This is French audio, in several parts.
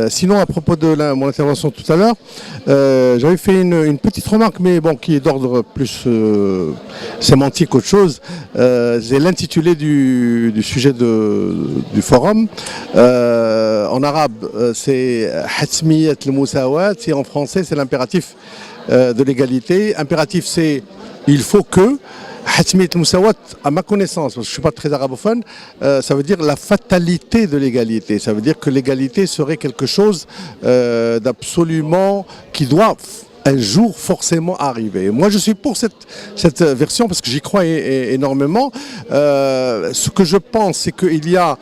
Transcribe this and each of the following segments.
Sinon, à propos de mon intervention tout à l'heure, j'avais fait une petite remarque, mais bon, qui est d'ordre plus sémantique qu'autre chose. C'est l'intitulé du sujet du forum. En arabe, c'est Hatmiyat al-Mousawat, et en français, c'est l'impératif de l'égalité. Impératif, c'est il faut que. Hatmiyat al-Mousawat, à ma connaissance, parce que je ne suis pas très arabophone, ça veut dire la fatalité de l'égalité. Ça veut dire que l'égalité serait quelque chose d'absolument qui doit un jour forcément arriver. Moi, je suis pour cette version parce que j'y crois énormément. Ce que je pense, c'est qu'il y a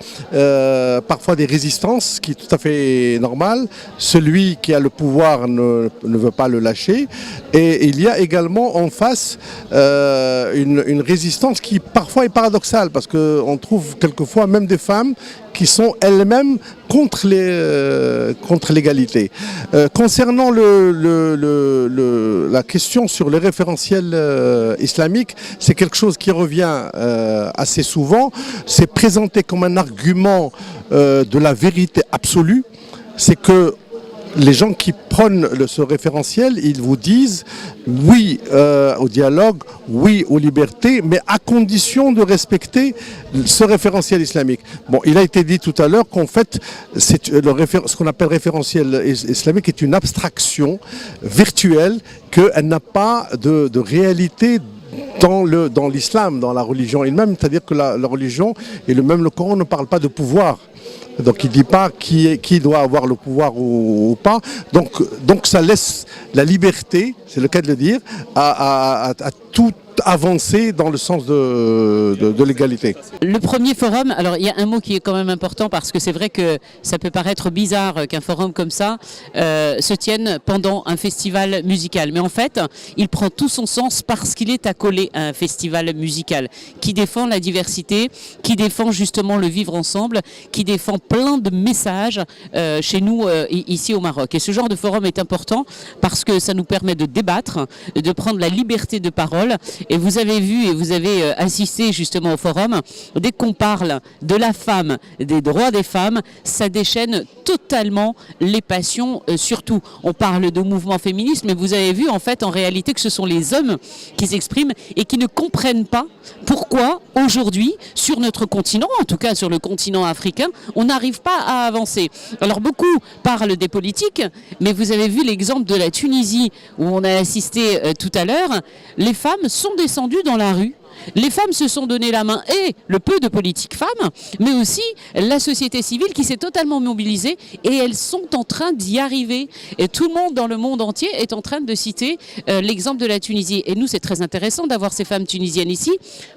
parfois des résistances, qui est tout à fait normal. Celui qui a le pouvoir ne veut pas le lâcher. Et il y a également en face une résistance qui parfois est paradoxale, parce qu'on trouve quelquefois même des femmes qui sont elles-mêmes contre l'égalité. Concernant la question sur les référentiels islamiques, c'est quelque chose qui revient assez souvent. C'est présenté comme un argument de la vérité absolue. C'est que les gens qui prennent ce référentiel, ils vous disent oui au dialogue, oui aux libertés, mais à condition de respecter ce référentiel islamique. Bon, il a été dit tout à l'heure qu'en fait, ce qu'on appelle référentiel islamique est une abstraction virtuelle, qu'elle n'a pas de réalité dans l'islam, dans la religion elle-même. C'est-à-dire que la religion et même le Coran ne parlent pas de pouvoir. Donc il ne dit pas qui doit avoir le pouvoir ou pas. Donc ça laisse la liberté, c'est le cas de le dire, à tout avancer dans le sens de l'égalité. Le premier forum, alors il y a un mot qui est quand même important, parce que c'est vrai que ça peut paraître bizarre qu'un forum comme ça se tienne pendant un festival musical. Mais en fait, il prend tout son sens parce qu'il est accolé à un festival musical qui défend la diversité, qui défend justement le vivre ensemble, qui défend plein de messages chez nous ici au Maroc. Et ce genre de forum est important parce que ça nous permet de débattre, de prendre la liberté de parole. Et vous avez vu et vous avez assisté justement au forum, dès qu'on parle de la femme, des droits des femmes, ça déchaîne totalement les passions. Surtout, on parle de mouvement féministe, mais vous avez vu en fait en réalité que ce sont les hommes qui s'expriment et qui ne comprennent pas pourquoi aujourd'hui, sur notre continent, en tout cas sur le continent africain, on n'arrive pas à avancer. Alors beaucoup parlent des politiques, mais vous avez vu l'exemple de la Tunisie où on a assisté tout à l'heure. Les femmes sont descendues dans la rue. Les femmes se sont donné la main, et le peu de politiques femmes, mais aussi la société civile qui s'est totalement mobilisée, et elles sont en train d'y arriver. Et tout le monde dans le monde entier est en train de citer l'exemple de la Tunisie. Et nous, c'est très intéressant d'avoir ces femmes tunisiennes ici,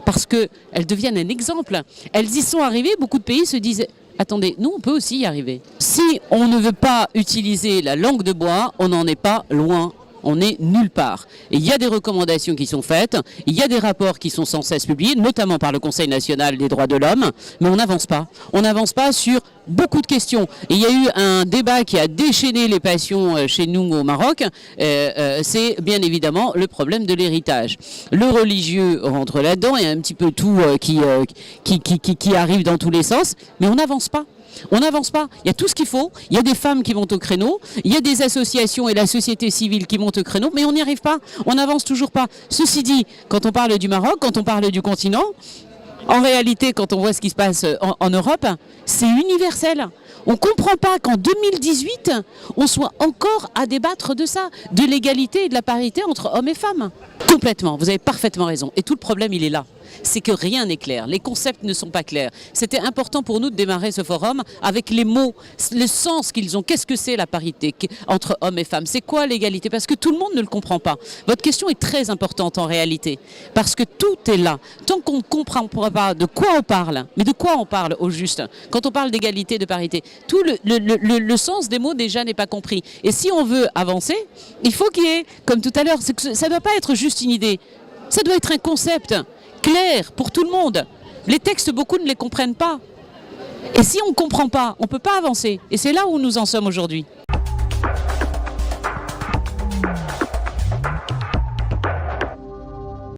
parce qu'elles deviennent un exemple. Elles y sont arrivées, beaucoup de pays se disent... Attendez, nous on peut aussi y arriver. Si on ne veut pas utiliser la langue de bois, on n'en est pas loin. On n'est nulle part. Et il y a des recommandations qui sont faites, il y a des rapports qui sont sans cesse publiés, notamment par le Conseil national des droits de l'homme, mais on n'avance pas. On n'avance pas sur beaucoup de questions. Et il y a eu un débat qui a déchaîné les passions chez nous au Maroc, c'est bien évidemment le problème de l'héritage. Le religieux rentre là-dedans, il y a un petit peu tout qui arrive dans tous les sens, mais on n'avance pas. On n'avance pas, il y a tout ce qu'il faut, il y a des femmes qui vont au créneau, il y a des associations et la société civile qui montent au créneau, mais on n'y arrive pas, on n'avance toujours pas. Ceci dit, quand on parle du Maroc, quand on parle du continent, en réalité, quand on voit ce qui se passe en Europe, c'est universel. On ne comprend pas qu'en 2018, on soit encore à débattre de ça, de l'égalité et de la parité entre hommes et femmes. Complètement, vous avez parfaitement raison. Et tout le problème, il est là. C'est que rien n'est clair, les concepts ne sont pas clairs. C'était important pour nous de démarrer ce forum avec les mots, le sens qu'ils ont. Qu'est-ce que c'est la parité entre hommes et femmes? C'est quoi l'égalité? Parce que tout le monde ne le comprend pas. Votre question est très importante en réalité, parce que tout est là. Tant qu'on ne comprend pas de quoi on parle, mais de quoi on parle au juste, quand on parle d'égalité, de parité, tout le sens des mots déjà n'est pas compris. Et si on veut avancer, il faut qu'il y ait, comme tout à l'heure, ça ne doit pas être juste une idée, ça doit être un concept clair pour tout le monde. Les textes, beaucoup ne les comprennent pas. Et si on ne comprend pas, on ne peut pas avancer. Et c'est là où nous en sommes aujourd'hui.